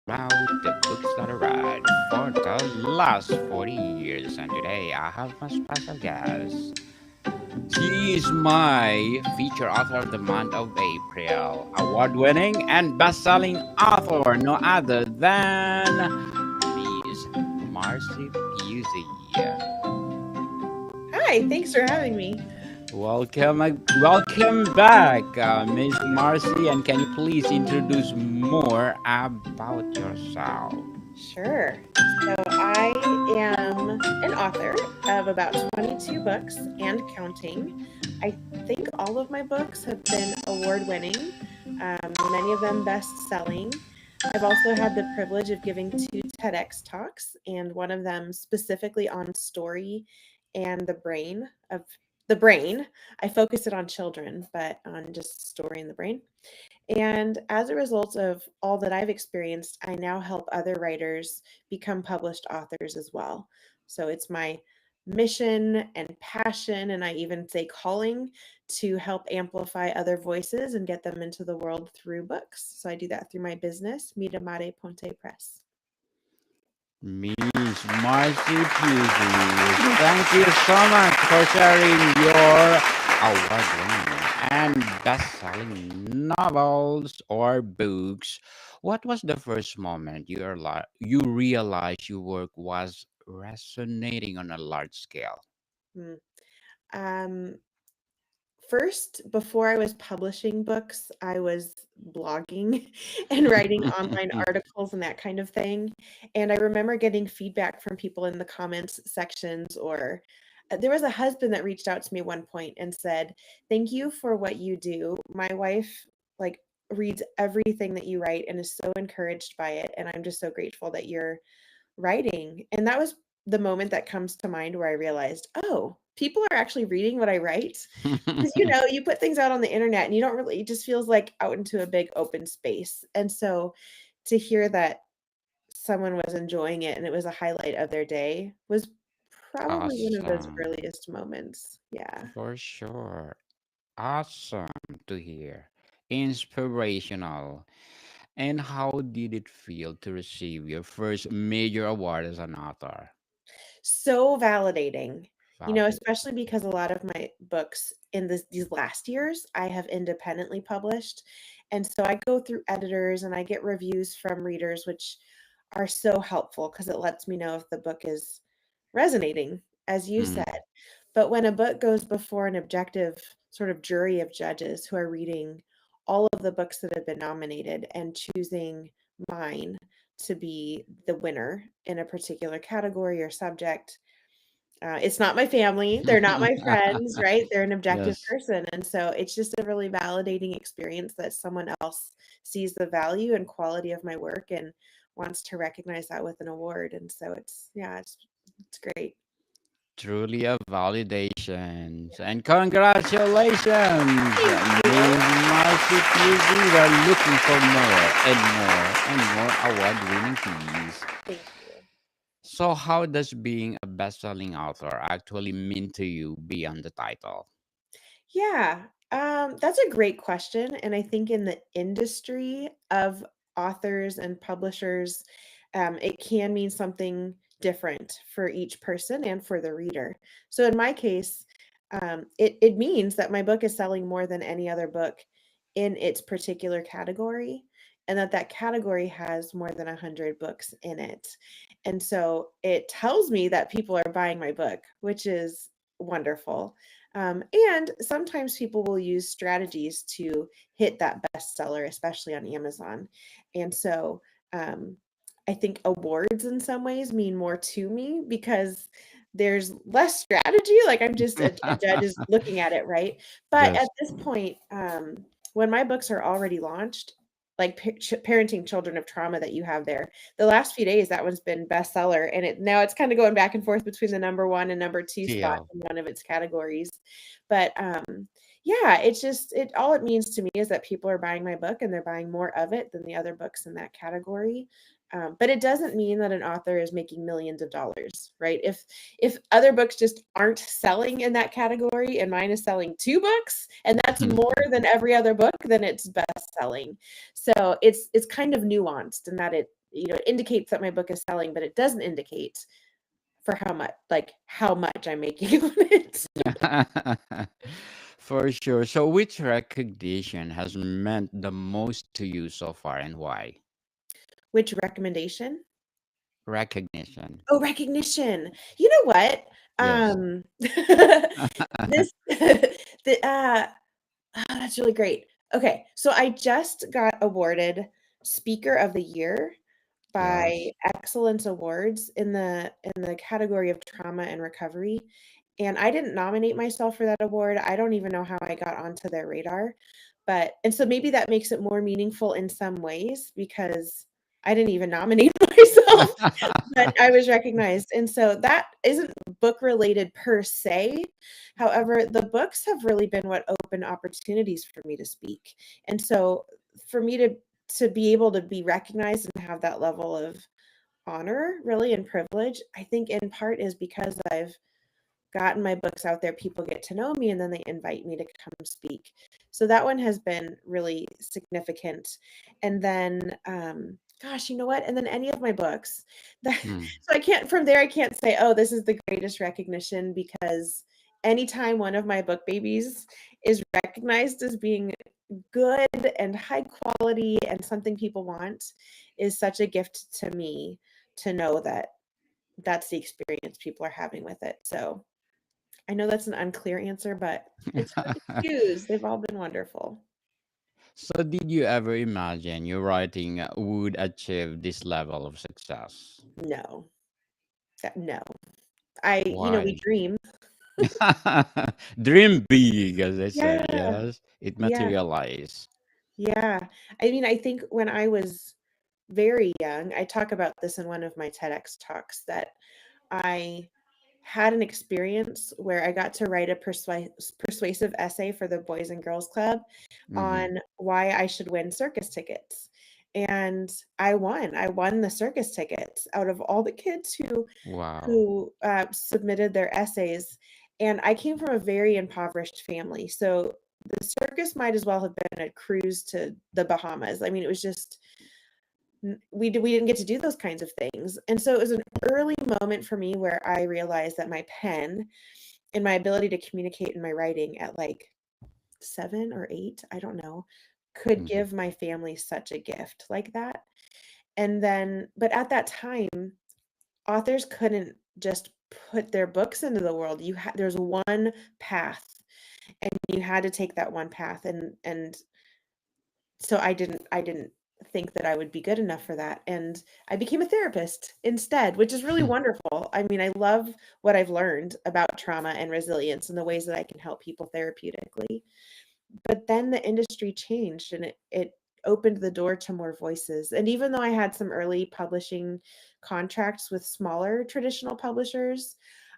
about the books that I read for the last 40 years. And today I have my special guest. She is my feature author of the month of April, award winning and best selling author, no other than Miss Marcy Pusey. Hi, thanks for having me. Welcome back, Miss Marcy. And can you please introduce more about yourself? Sure. So, I am an author of about 22 books and counting. I think all of my books have been award winning, many of them best selling. I've also had the privilege of giving two TEDx talks, and one of them specifically on story and the brain. I focus it on children, but on just story in the brain. And as a result of all that I've experienced, I now help other writers become published authors as well. So it's my mission and passion, and I even say calling, to help amplify other voices and get them into the world through books. So I do that through my business, Miramare Ponte Press. Miss Marcy Pusey, thank you so much for sharing your award-winning and best-selling novels or books. What was the first moment you realized your work was resonating on a large scale? Mm. Um, First, before I was publishing books, I was blogging and writing online articles and that kind of thing. And I remember getting feedback from people in the comments sections, or there was a husband that reached out to me at one point and said, "Thank you for what you do. My wife like reads everything that you write and is so encouraged by it, and I'm just so grateful that you're writing." And that was the moment that comes to mind where I realized, "Oh, people are actually reading what I write." 'Cause, you put things out on the internet and you don't really, it just feels like out into a big open space. And so to hear that someone was enjoying it and it was a highlight of their day was probably one of those Awesome, earliest moments. Yeah. for sure. Awesome to hear. Inspirational. And how did it feel to receive your first major award as an author? So validating, Valid. especially because a lot of my books in these last years, I have independently published. And so I go through editors and I get reviews from readers, which are so helpful because it lets me know if the book is resonating, as you Mm, said. But when a book goes before an objective sort of jury of judges who are reading all of the books that have been nominated and choosing mine to be the winner in a particular category or subject, it's not my family, they're not my friends, right? They're an objective yes, person, and so it's just a really validating experience that someone else sees the value and quality of my work and wants to recognize that with an award, and so it's great. truly a validation. And congratulations, Thank Miss you. Marcy Pusey. We're looking for more and more and more award-winning keys. Thank you. So, how does being a best-selling author actually mean to you beyond the title? Yeah, that's a great question, and I think in the industry of authors and publishers, it can mean something different for each person and for the reader. So in my case, it means that my book is selling more than any other book in its particular category, and that category has more than 100 books in it. And so it tells me that people are buying my book, which is wonderful. And sometimes people will use strategies to hit that bestseller, especially on Amazon. And so um, I think awards in some ways mean more to me because there's less strategy. Like I'm just a judge is looking at it, right? But Yes. at this point, when my books are already launched, like parenting children of trauma that you have there, the last few days that one's been bestseller, and now it's kind of going back and forth between the number one and number two spot Still. in one of its categories. But yeah, it's just it all it means to me is that people are buying my book and they're buying more of it than the other books in that category. But it doesn't mean that an author is making millions of dollars, right? If other books just aren't selling in that category and mine is selling two books and that's more than every other book, then it's best selling. So it's kind of nuanced in that it indicates that my book is selling, but it doesn't indicate for how much I'm making on it. For sure. So, which recognition has meant the most to you so far and why? Which recommendation? Recognition. Oh, recognition. You know what? Yes. This the oh, that's really great. Okay, so I just got awarded Speaker of the Year by Yes. Excellence Awards in the category of trauma and recovery. And I didn't nominate myself for that award. I don't even know how I got onto their radar. And so maybe that makes it more meaningful in some ways because I didn't even nominate myself, but I was recognized. And so that isn't book related per se. However, the books have really been what opened opportunities for me to speak. And so for me to be able to be recognized and have that level of honor really and privilege, I think in part is because I've gotten my books out there, people get to know me, and then they invite me to come speak. So that one has been really significant. And then, gosh, you know what? And then any of my books. That, Hmm. so I can't, from there, I can't say, oh, this is the greatest recognition because anytime one of my book babies is recognized as being good and high quality and something people want is such a gift to me to know that that's the experience people are having with it. So I know that's an unclear answer, but it's hard to choose. They've all been wonderful. So, did you ever imagine your writing would achieve this level of success? No, no. We Why? dream. Dream big, as I Yeah, say. Yes, it yeah, materialized. yeah. I mean, I think when I was very young, I talk about this in one of my TEDx talks that I had an experience where I got to write a persuasive essay for the Boys and Girls Club Hmm. on why I should win circus tickets. And I won. I won the circus tickets out of all the kids Wow. who submitted their essays. And I came from a very impoverished family, so the circus might as well have been a cruise to the Bahamas. I mean, it was just we didn't get to do those kinds of things. And so it was an early moment for me where I realized that my pen and my ability to communicate in my writing at like 7 or 8, I don't know, could Hmm. give my family such a gift like that. And then but at that time, authors couldn't just put their books into the world. There's one path and you had to take that one path and so I didn't think that I would be good enough for that, and I became a therapist instead, which is really wonderful. I mean, I love what I've learned about trauma and resilience and the ways that I can help people therapeutically. But then the industry changed and it opened the door to more voices. And even though I had some early publishing contracts with smaller traditional publishers,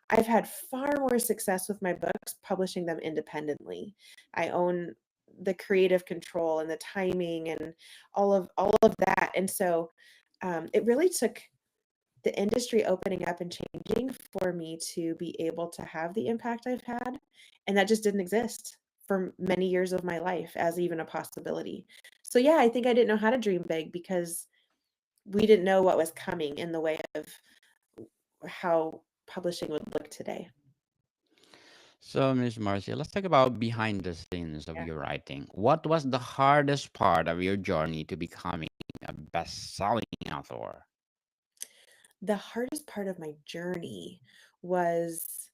I've had far more success with my books publishing them independently. I own the creative control and the timing and all of that. And so it really took the industry opening up and changing for me to be able to have the impact I've had. And that just didn't exist for many years of my life as even a possibility. So, yeah, I think I didn't know how to dream big because we didn't know what was coming in the way of how publishing would look today. So, Miss Marcy, let's talk about behind the scenes of Yeah. your writing. What was the hardest part of your journey to becoming a best-selling author? The hardest part of my journey was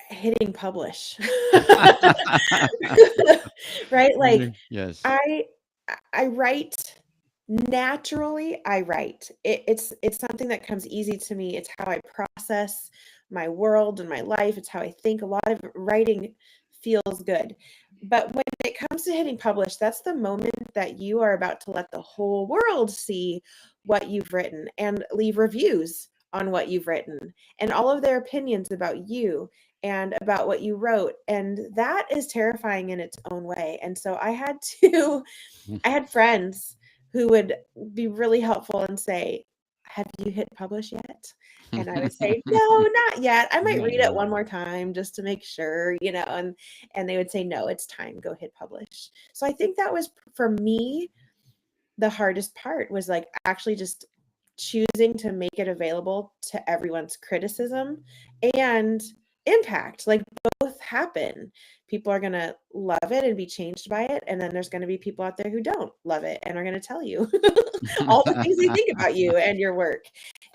hitting publish. Right? Like Yes. I I write naturally. I write. It's something that comes easy to me. It's how I process my world and my life. It's how I think. A lot of writing feels good. But when it comes to hitting publish, that's the moment that you are about to let the whole world see what you've written and leave reviews on what you've written and all of their opinions about you and about what you wrote. And that is terrifying in its own way. And so I had to, I had friends who would be really helpful and say, have you hit publish yet? And I would say, no, not yet. I might Not read it yet. one more time just to make sure, and they would say, no, it's time, go hit publish. So I think that was for me the hardest part was like actually just choosing to make it available to everyone's criticism and impact. Like both happen. People are going to love it and be changed by it. And then there's going to be people out there who don't love it and are going to tell you all the things they think about you and your work.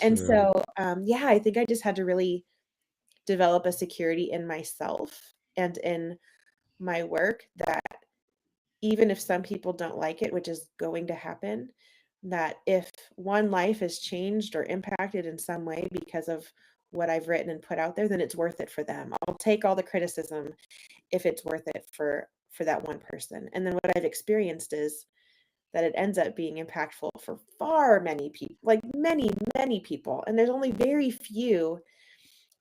And True. so, yeah, I think I just had to really develop a security in myself and in my work that even if some people don't like it, which is going to happen, that if one life is changed or impacted in some way because of what I've written and put out there, then it's worth it for them. I'll take all the criticism if it's worth it for that one person. And then what I've experienced is that it ends up being impactful for far many people, like many, many people. And there's only very few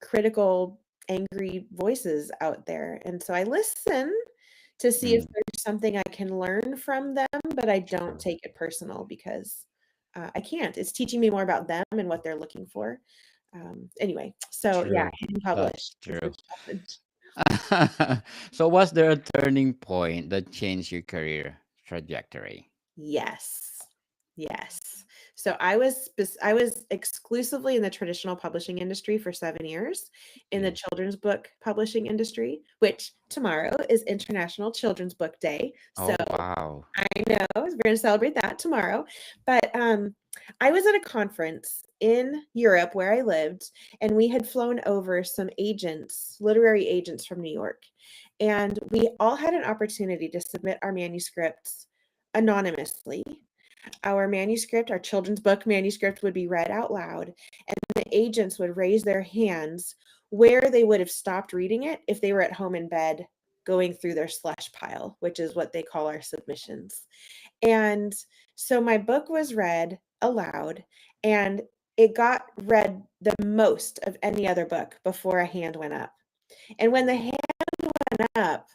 critical, angry voices out there. And so I listen to see if Mm, there's something I can learn from them, but I don't true. take it personal because I can't. It's teaching me more about them and what they're looking for. Anyway, so yeah, True. hitting That's publish is the true. question. So was there a turning point that changed your career trajectory? Yes. Yes. So I was exclusively in the traditional publishing industry for 7 years, in the Yes. children's book publishing industry, which tomorrow is International Children's Book Day. So Oh, wow. I know we're going to celebrate that tomorrow. But I was at a conference in Europe where I lived, and we had flown over some agents, literary agents from New York. And we all had an opportunity to submit our manuscripts anonymously. Our manuscript, our children's book manuscript, would be read out loud, and the agents would raise their hands where they would have stopped reading it if they were at home in bed going through their slush pile, which is what they call our submissions. And so my book was read aloud, and it got read the most of any other book before a hand went up. And when the hand went up,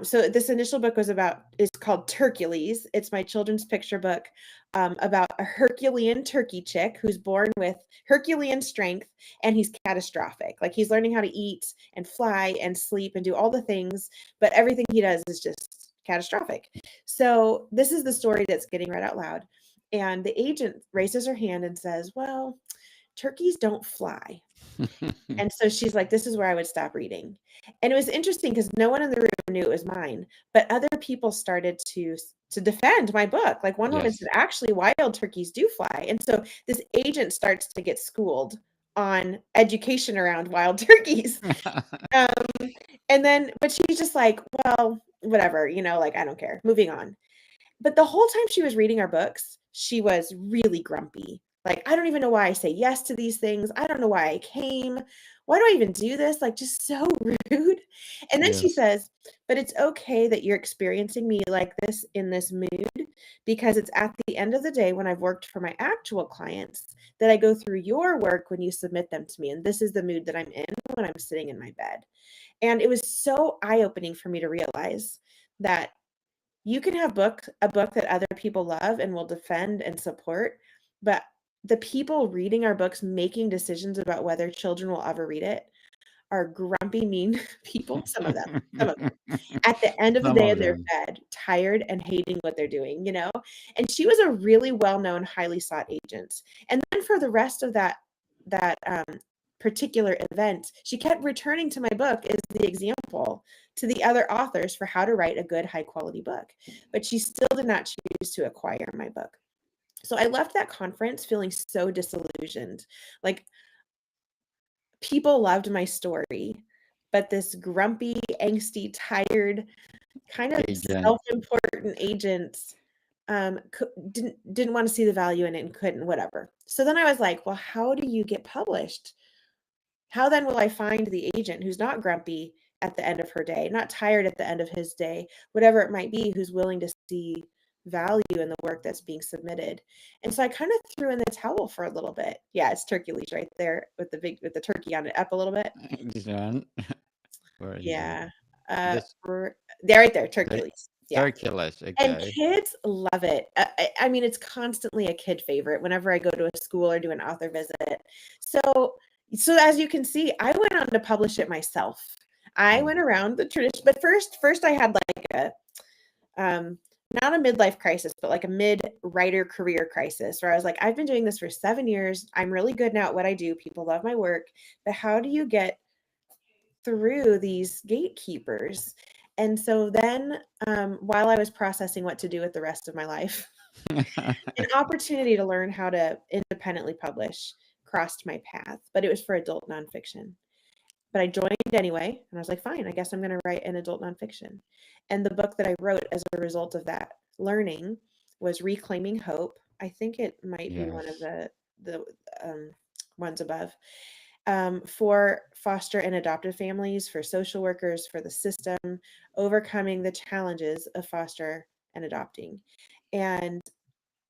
so this initial book is called Turkules. It's my children's picture book about a Herculean turkey chick who's born with Herculean strength, and he's catastrophic. Like he's learning how to eat and fly and sleep and do all the things, but everything he does is just catastrophic. So this is the story that's getting read out loud. And the agent raises her hand and says, "Well, turkeys don't fly." And so she's like, "This is where I would stop reading." And it was interesting because no one in the room knew it was mine, but other people started to defend my book. Like one woman Yes. said, "Actually, wild turkeys do fly." And so this agent starts to get schooled on education around wild turkeys. Um, and then, but she's just like, "Well, whatever, like I don't care. Moving on." But the whole time she was reading our books, she was really grumpy. Like, "I don't even know why I say yes to these things. I don't know why I came. Why do I even do this?" Like, just so rude. And then she Yes. says, "But it's okay that you're experiencing me like this in this mood because it's at the end of the day when I've worked for my actual clients that I go through your work when you submit them to me. And this is the mood that I'm in when I'm sitting in my bed." And it was so eye-opening for me to realize that you can have a book that other people love and will defend and support, but the people reading our books making decisions about whether children will ever read it are grumpy, mean people, some of them, at the end of the Some day of in their them. bed, tired and hating what they're doing? And she was a really well-known, highly sought agent. And then for the rest of that particular event, she kept returning to my book as the example to the other authors for how to write a good, high-quality book. But she still did not choose to acquire my book. So I left that conference feeling so disillusioned. Like people loved my story, but this grumpy, angsty, tired, kind of Agent. self-important agent didn't want to see the value in it and couldn't, whatever. So then I was like, well, how do you get published? How then will I find the agent who's not grumpy at the end of her day, not tired at the end of his day, whatever it might be, who's willing to see value in the work that's being submitted? And so I kind of threw in the towel for a little bit. Yeah, it's turkey leaves right there with the turkey on it up a little bit. This one. Where is it? Yeah. This They're right there, turkey Tur- leaves. Yeah. Turculus. And Okay. kids love it. I mean, it's constantly a kid favorite whenever I go to a school or do an author visit. So as you can see, I went on to publish it myself. I Mm. went around the tradition, but first I had like a um not a midlife crisis, but like a mid-writer career crisis where I was like, I've been doing this for 7 years. I'm really good now at what I do. People love my work, but how do you get through these gatekeepers? And so then, while I was processing what to do with the rest of my life, an opportunity to learn how to independently publish crossed my path, but it was for adult nonfiction. But I joined anyway, and I was like, fine, I guess I'm going to write an adult nonfiction. And the book that I wrote as a result of that learning was Reclaiming Hope. I think it might be one of Yes. the ones above, for foster and adoptive families, for social workers, for the system, overcoming the challenges of foster and adopting. And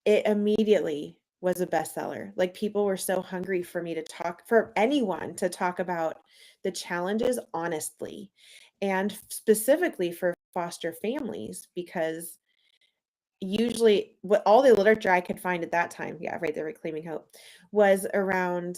it immediately was a bestseller. Like, people were so hungry for me to talk, for anyone to talk about the challenges honestly, and specifically for foster families, because usually what all the literature I could find at that time, yeah, right there, Reclaiming Hope, was around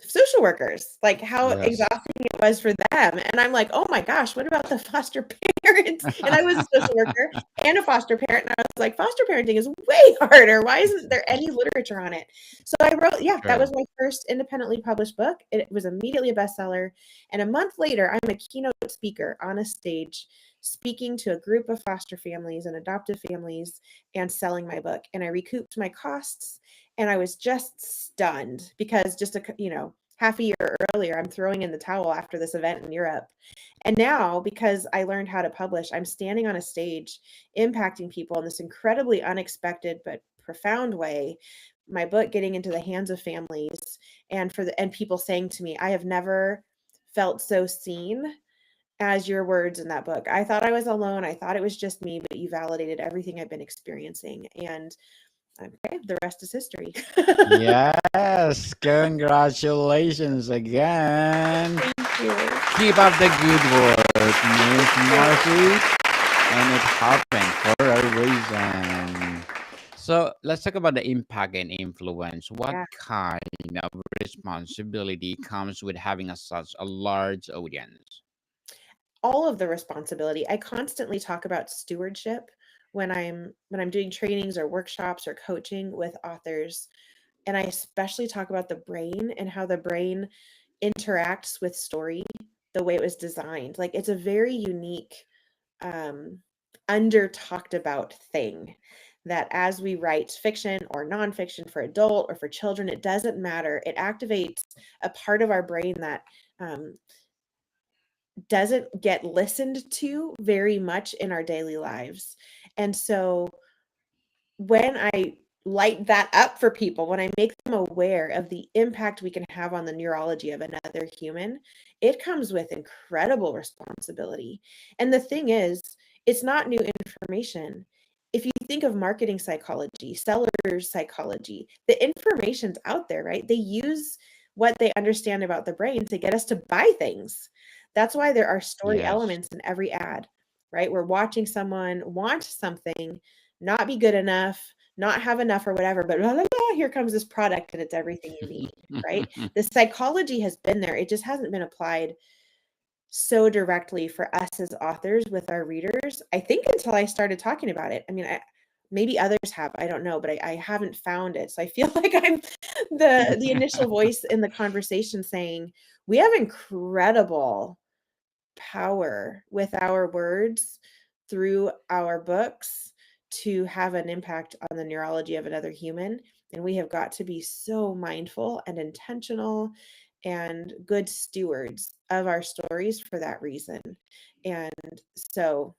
social workers, like how Yes. exhausting it was for them. And I'm like, oh my gosh, what about the foster parents? And I was a social worker and a foster parent. And I was like, foster parenting is way harder. Why isn't there any literature on it? So I wrote, yeah, that True. was my first independently published book. It was immediately a bestseller. And a month later, I'm a keynote speaker on a stage speaking to a group of foster families and adoptive families and selling my book. And I recouped my costs, and I was just stunned because just half a year earlier, I'm throwing in the towel after this event in Europe. And now, because I learned how to publish, I'm standing on a stage impacting people in this incredibly unexpected but profound way. My book getting into the hands of families, and people saying to me, I have never felt so seen as your words in that book. I thought I was alone. I thought it was just me, but you validated everything I've been experiencing. And okay, the rest is history. Yes, congratulations again. Thank you. Keep up the good work, Miss Marcy. And it happened for a reason. So let's talk about the impact and influence. What Yeah, kind of responsibility comes with having such a large audience? all of the responsibility. I constantly talk about stewardship when I'm doing trainings or workshops or coaching with authors, and I especially talk about the brain and how the brain interacts with story the way it was designed. Like, it's a very unique, um, under talked about thing, that as we write fiction or nonfiction for adult or for children, it doesn't matter. It activates a part of our brain that um, doesn't get listened to very much in our daily lives. And so when I light that up for people, when I make them aware of the impact we can have on the neurology of another human, it comes with incredible responsibility. And the thing is, it's not new information. If you think of marketing psychology, sellers psychology, the information's out there, right? They use what they understand about the brain to get us to buy things. That's why there are story Yes. elements in every ad, right? We're watching someone want something, not be good enough, not have enough or whatever, but blah, blah, blah, here comes this product and it's everything you need, right? The psychology has been there. It just hasn't been applied so directly for us as authors with our readers, I think, until I started talking about it. I mean, maybe others have, I don't know, but I haven't found it. So I feel like I'm the initial voice in the conversation saying, we have incredible power with our words through our books to have an impact on the neurology of another human. And we have got to be so mindful and intentional and good stewards of our stories for that reason. And so,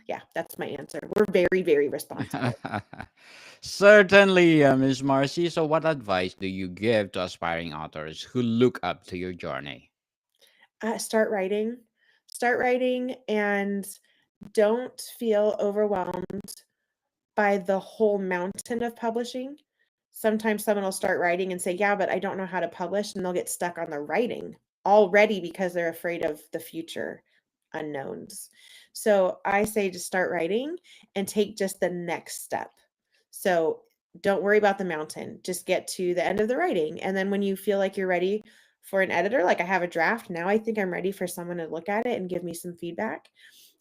yeah, that's my answer. We're very, very responsible. Certainly, Miss Marcy. So, what advice do you give to aspiring authors who look up to your journey? Start writing. Start writing, and don't feel overwhelmed by the whole mountain of publishing. Sometimes someone will start writing and say, yeah, but I don't know how to publish. And they'll get stuck on the writing already because they're afraid of the future unknowns. So I say to start writing and take just the next step. So don't worry about the mountain. Just get to the end of the writing. And then when you feel like you're ready for an editor, like I have a draft, now I think I'm ready for someone to look at it and give me some feedback,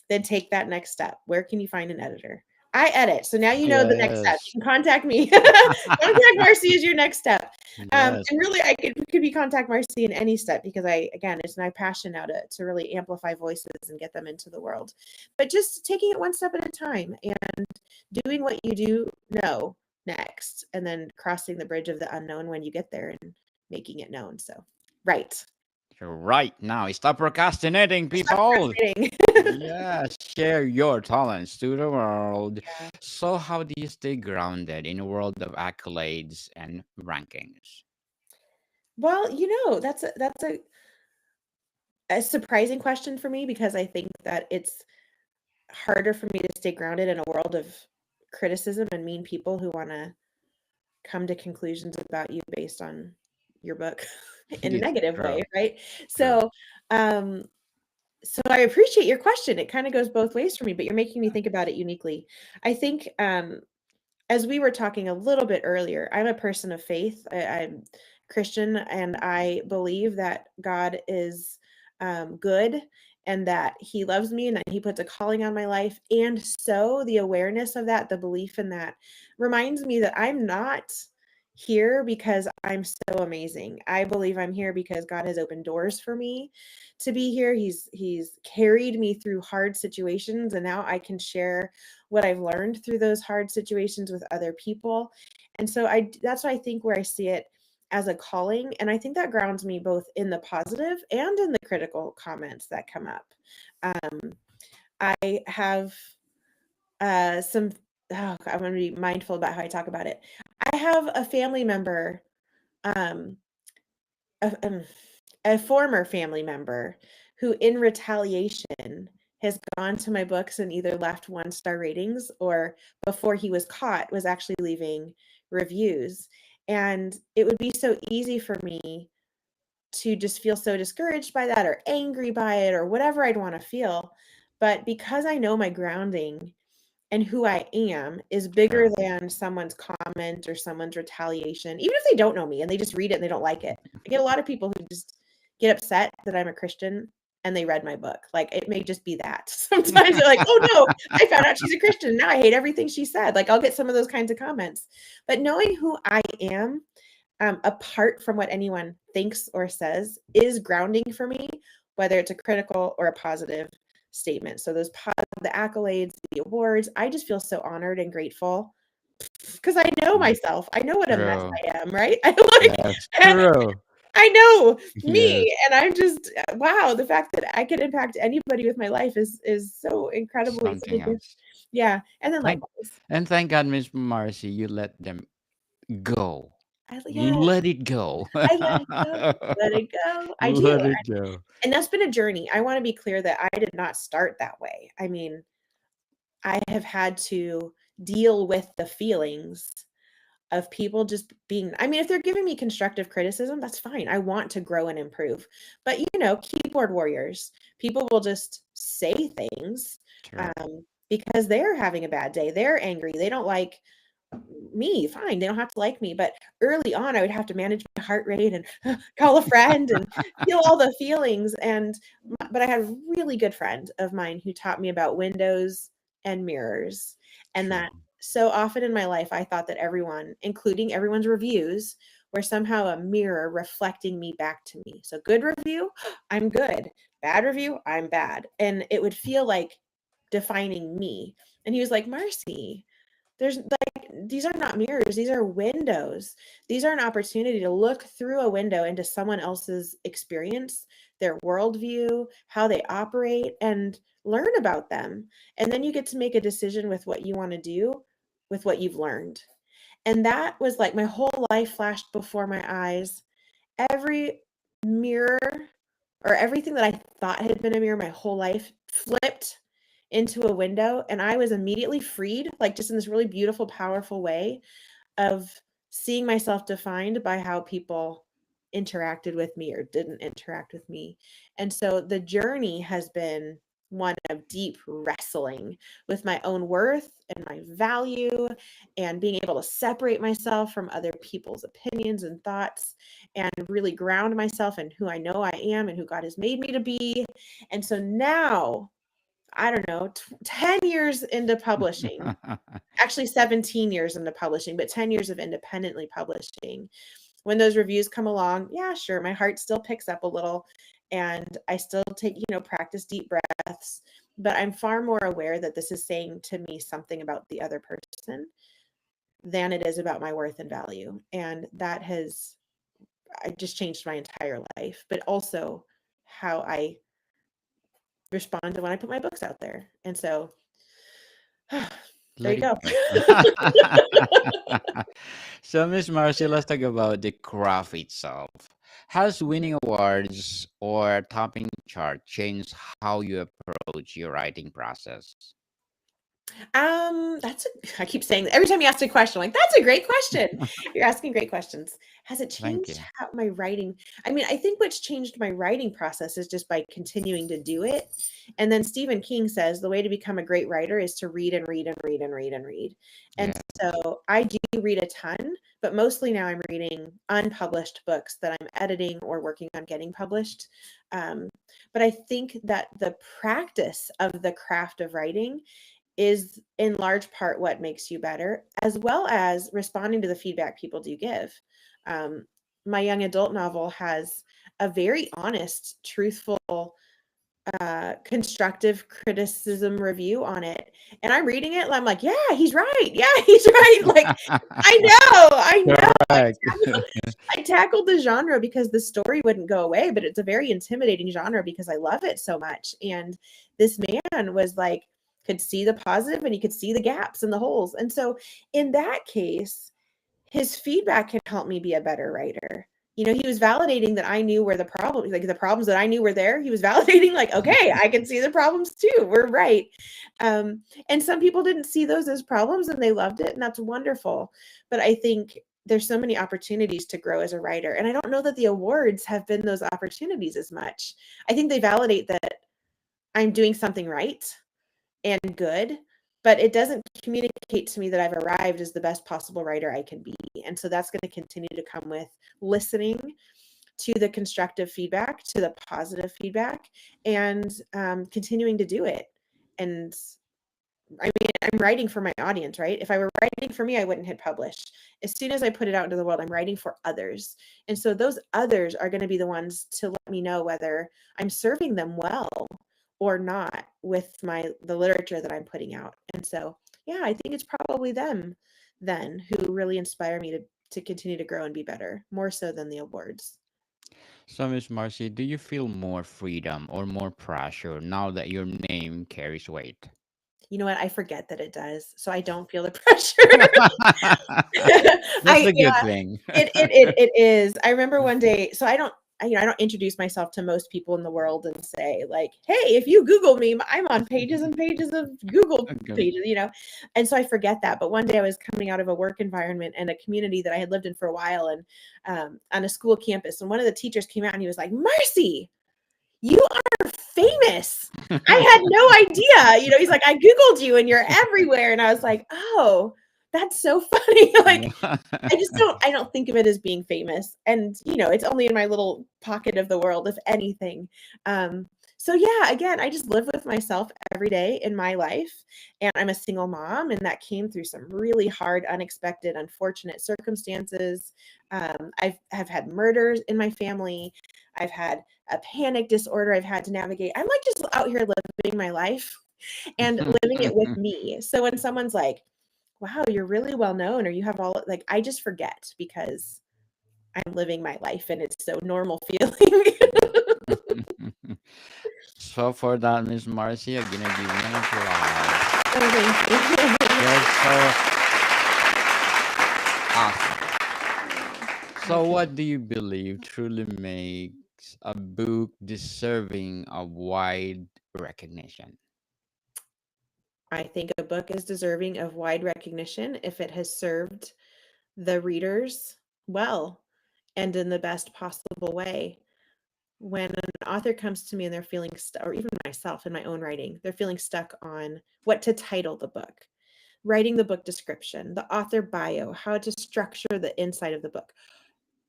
then take that next step. Where can you find an editor? I edit. So now you know the next step. Yes. You can contact me. Contact Marcy is your next step. Yes. And really, I could be contact Marcy in any step because again, it's my passion now to really amplify voices and get them into the world. But just taking it one step at a time and doing what you do know next, and then crossing the bridge of the unknown when you get there and making it known. So, right. You're right now. Stop procrastinating, Stop people. procrastinating. Yes, share your talents to the world. Yeah. So, how do you stay grounded in a world of accolades and rankings? Well, that's a surprising question for me because I think that it's harder for me to stay grounded in a world of criticism and mean people who want to come to conclusions about you based on your book in a It's negative way, true. right? True. So, um, so I appreciate your question. It kind of goes both ways for me, but you're making me think about it uniquely. I think as we were talking a little bit earlier, I'm a person of faith. I'm Christian, and I believe that God is good and that He loves me and that He puts a calling on my life. And so the awareness of that, the belief in that, reminds me that I'm not here because I'm so amazing. I believe I'm here because God has opened doors for me to be here. He's carried me through hard situations, and now I can share what I've learned through those hard situations with other people. And so that's why I think where I see it as a calling. And I think that grounds me both in the positive and in the critical comments that come up. Um, I have some, I'm going to be mindful about how I talk about it. I have a family member, um, a, um, a former family member who, in retaliation, has gone to my books and either left 1-star ratings or before he was caught was actually leaving reviews. And it would be so easy for me to just feel so discouraged by that or angry by it or whatever I'd want to feel. But because I know my grounding and who I am is bigger True. than someone's comment or someone's retaliation, even if they don't know me and they just read it and they don't like it. I get a lot of people who just get upset that I'm a Christian and they read my book. Like, it may just be that. Sometimes they're like, "Oh no, I found out she's a Christian. Now I hate everything she said." Like, I'll get some of those kinds of comments. But knowing who I am, apart from what anyone thinks or says, is grounding for me, whether it's a critical or a positive statement. So the accolades, the awards, I just feel so honored and grateful because I know Mm, myself. I know what a mess true. I am, right? I like That's true. I know Yes. me, and I'm just wow. The fact that I can impact anybody with my life is so incredibly such a Something gift. else. Yeah, and then Thank likewise, and thank God, Miss Marcy, you let them go. yeah, Let it go. I let it go, let it go. I do. Let it go. And that's been a journey. I wanna be clear that I did not start that way. I mean, I have had to deal with the feelings of people just being I mean, if they're giving me constructive criticism, that's fine. I want to grow and improve. But, keyboard warriors, people will just say things, True. because they're having a bad day. They're angry. They don't like me, fine, they don't have to like me, but early on, I would have to manage my heart rate and call a friend and feel all the feelings, but I had a really good friend of mine who taught me about windows and mirrors, and True. that so often in my life, I thought that everyone, including everyone's reviews, were somehow a mirror reflecting me back to me. So good review, I'm good. Bad review, I'm bad, and it would feel like defining me, and he was like, "Marcy, there's these are not mirrors, these are windows. These are an opportunity to look through a window into someone else's experience, their worldview, how they operate, and learn about them. And then you get to make a decision with what you want to do with what you've learned." And that was like my whole life flashed before my eyes. Every mirror or everything that I thought had been a mirror my whole life flipped into a window, and I was immediately freed, like just in this really beautiful, powerful way of seeing myself defined by how people interacted with me or didn't interact with me. And so the journey has been one of deep wrestling with my own worth and my value and being able to separate myself from other people's opinions and thoughts and really ground myself in who I know I am and who God has made me to be. And so now I don't know, 10 years into publishing, actually 17 years into publishing, but 10 years of independently publishing. When those reviews come along, yeah, sure, my heart still picks up a little and I still take, practice deep breaths, but I'm far more aware that this is saying to me something about the other person than it is about my worth and value. And that has I just changed my entire life, but also how I respond to when I put my books out there. And so there Let you it go. go. So, Miss Marcy, let's talk about the craft itself. Has winning awards or topping chart changed how you approach your writing process? I keep saying that every time you ask a question, I'm like, that's a great question. You're asking great questions. Has it Thank changed you. how my writing? I mean, I think what's changed my writing process is just by continuing to do it. And then Stephen King says the way to become a great writer is to read and read and read and read and read. And Yeah. so I do read a ton, but mostly now I'm reading unpublished books that I'm editing or working on getting published. Um, but I think that the practice of the craft of writing is in large part what makes you better, as well as responding to the feedback people do give. Um, my young adult novel has a very honest, truthful, constructive criticism review on it. And I'm reading it and I'm like, yeah, he's right. Yeah, he's right. Like, I know. Correct. I tackled the genre because the story wouldn't go away, but it's a very intimidating genre because I love it so much. And this man was like, could see the positive and he could see the gaps and the holes. And so in that case, his feedback can help me be a better writer. He was validating that I knew where the problems that I knew were there. He was validating, like, okay, I can see the problems too. We're right. And some people didn't see those as problems and they loved it. And that's wonderful. But I think there's so many opportunities to grow as a writer. And I don't know that the awards have been those opportunities as much. I think they validate that I'm doing something right and good, but it doesn't communicate to me that I've arrived as the best possible writer I can be. And so that's going to continue to come with listening to the constructive feedback, to the positive feedback, and continuing to do it. And I mean, I'm writing for my audience, right? If I were writing for me, I wouldn't hit publish. As soon as I put it out into the world, I'm writing for others. And so those others are going to be the ones to let me know whether I'm serving them well or not with the literature that I'm putting out. And so, yeah, I think it's probably them then who really inspire me to continue to grow and be better, more so than the awards. So, Miss Marcy, do you feel more freedom or more pressure now that your name carries weight? You know what? I forget that it does, so I don't feel the pressure. That's I the Yeah, good thing. it is. I remember one day, so I don't introduce myself to most people in the world and say like, "Hey, if you Google me, I'm on pages and pages of Google Okay. pages." And so I forget that. But one day I was coming out of a work environment and a community that I had lived in for a while, and on a school campus, and one of the teachers came out and he was like, "Marcy, you are famous. I had no idea." He's like, "I Googled you and you're everywhere." And I was like, "Oh, that's so funny." Like, I don't think of it as being famous. And, it's only in my little pocket of the world, if anything. So yeah, again, I just live with myself every day in my life. And I'm a single mom, and that came through some really hard, unexpected, unfortunate circumstances. Have had murders in my family. I've had a panic disorder I've had to navigate. I'm like just out here living my life and living it with me. So when someone's like, wow, you're really well known, or you have all, like, I just forget because I'm living my life and it's so normal feeling. So for that, Miss Marcy, I'm gonna give you an applause. Oh, thank you. That's so awesome. Me So too. what do you believe truly makes a book deserving of wide recognition? I think a book is deserving of wide recognition if it has served the readers well and in the best possible way. When an author comes to me and they're feeling stuck, or even myself in my own writing, they're feeling stuck on what to title the book, writing the book description, the author bio, how to structure the inside of the book.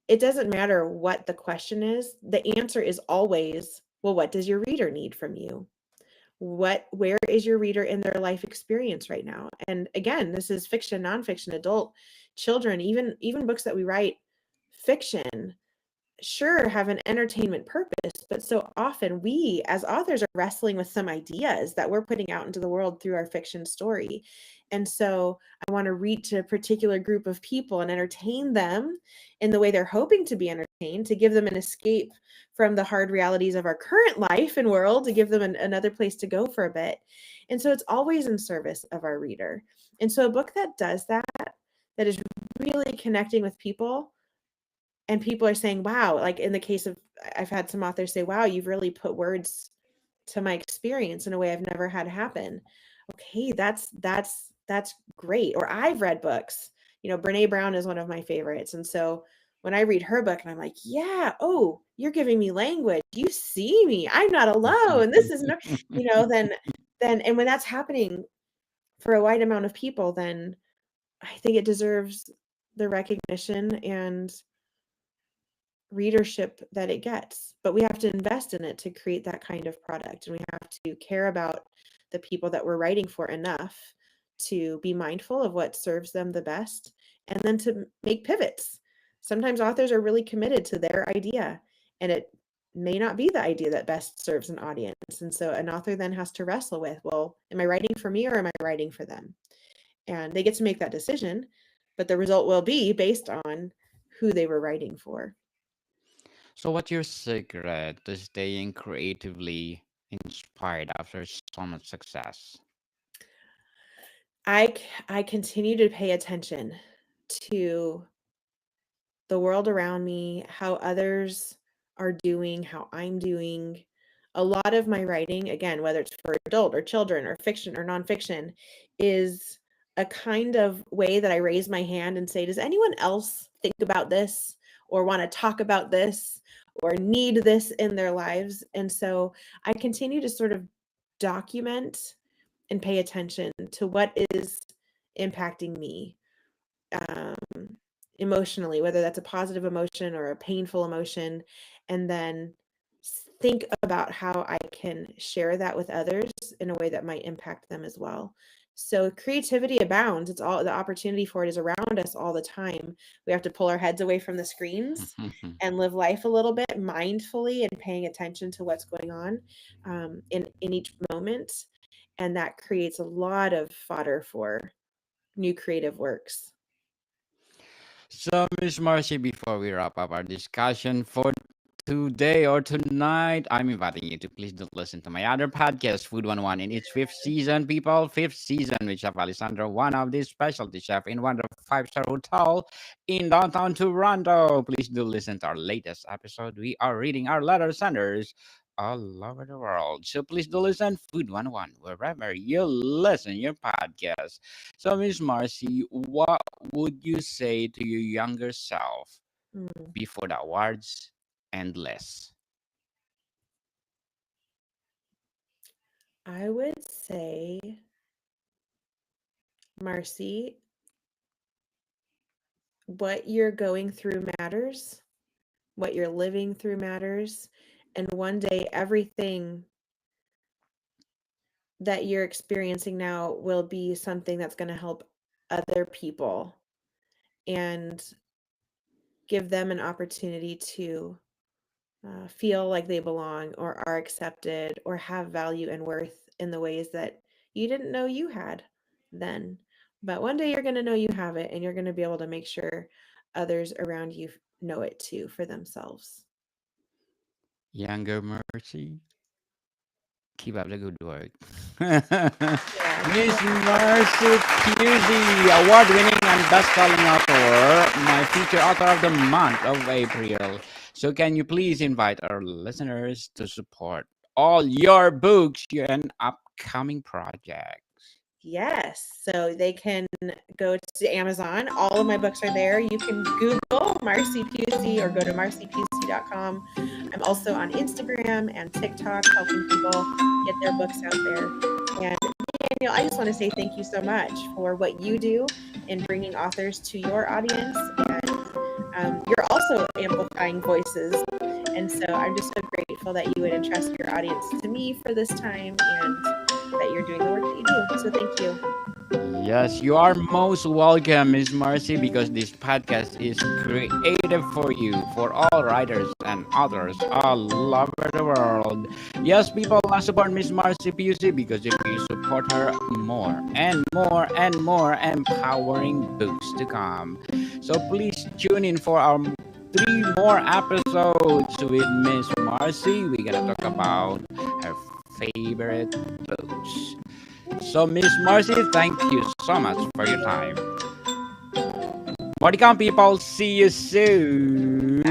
It doesn't matter what the question is. The answer is always, well, what does your reader need from you? Where is your reader in their life experience right now? And again, this is fiction, nonfiction, adult, children, even books that we write, fiction, sure, have an entertainment purpose, but so often we as authors are wrestling with some ideas that we're putting out into the world through our fiction story. And so I want to reach a particular group of people and entertain them in the way they're hoping to be entertained, to give them an escape from the hard realities of our current life and world, to give them another place to go for a bit. And so it's always in service of our reader. And so a book that does that, that is really connecting with people, and people are saying, wow, like in the case of, I've had some authors say, wow, you've really put words to my experience in a way I've never had happen. Okay, that's great. Or I've read books, Brene Brown is one of my favorites. And so when I read her book and I'm like, yeah, oh, you're giving me language. You see me. I'm not alone. This is no, then and when that's happening for a wide amount of people, then I think it deserves the recognition and readership that it gets. But we have to invest in it to create that kind of product. And we have to care about the people that we're writing for enough to be mindful of what serves them the best, and then to make pivots. Sometimes authors are really committed to their idea, and it may not be the idea that best serves an audience. And so an author then has to wrestle with, well, am I writing for me or am I writing for them? And they get to make that decision, but the result will be based on who they were writing for. So, what's your secret to staying creatively inspired after so much success? I continue to pay attention to the world around me, how others are doing, how I'm doing. A lot of my writing, again, whether it's for adult or children or fiction or nonfiction, is a kind of way that I raise my hand and say, does anyone else think about this or want to talk about this or need this in their lives? And so I continue to sort of document and pay attention to what is impacting me, um, emotionally, whether that's a positive emotion or a painful emotion, and then think about how I can share that with others in a way that might impact them as well. So creativity abounds. It's all, the opportunity for it is around us all the time. We have to pull our heads away from the screens and live life a little bit mindfully and paying attention to what's going on, in each moment. And that creates a lot of fodder for new creative works. So, Miss Marcy, before we wrap up our discussion for today or tonight, I'm inviting you to please do listen to my other podcast, Food 101, in its fifth season, people. Fifth season with Chef Alessandro, one of the specialty chef in one of the five-star hotel in downtown Toronto. Please do listen to our latest episode. We are reading our letter senders all over the world. So please do listen Food 101 wherever you listen your podcast. So Miss Marcy, what would you say to your younger self Mm. before the awards and less? I would say, Marcy, what you're going through matters, what you're living through matters, and one day everything that you're experiencing now will be something that's going to help other people and give them an opportunity to feel like they belong or are accepted or have value and worth in the ways that you didn't know you had then. But one day you're going to know you have it, and you're going to be able to make sure others around you know it too for themselves. Younger Mercy, keep up the good work. Yeah. Miss Marcy Pusey, award-winning and best-selling author, my feature author of the month of April. So can you please invite our listeners to support all your books and upcoming projects? Yes. So they can go to Amazon. All of my books are there. You can Google Marcy Pusey or go to marcypusey.com. I'm also on Instagram and TikTok helping people get their books out there. And Daniel, I just want to say thank you so much for what you do in bringing authors to your audience. And you're also amplifying voices And so I'm just so grateful that you would entrust your audience to me for this time and that you're doing the work that you do. So thank you. Yes, you are most welcome, Miss Marcy, because this podcast is created for you, for all writers and authors all over the world. Yes, people, support Miss Marcy Pusey because if you support her, more and more and more empowering books to come. So please tune in for our 3 more episodes with Miss Marcy. We're gonna talk about her favorite books. So, Miss Marcy, thank you so much for your time. Body count people, see you soon.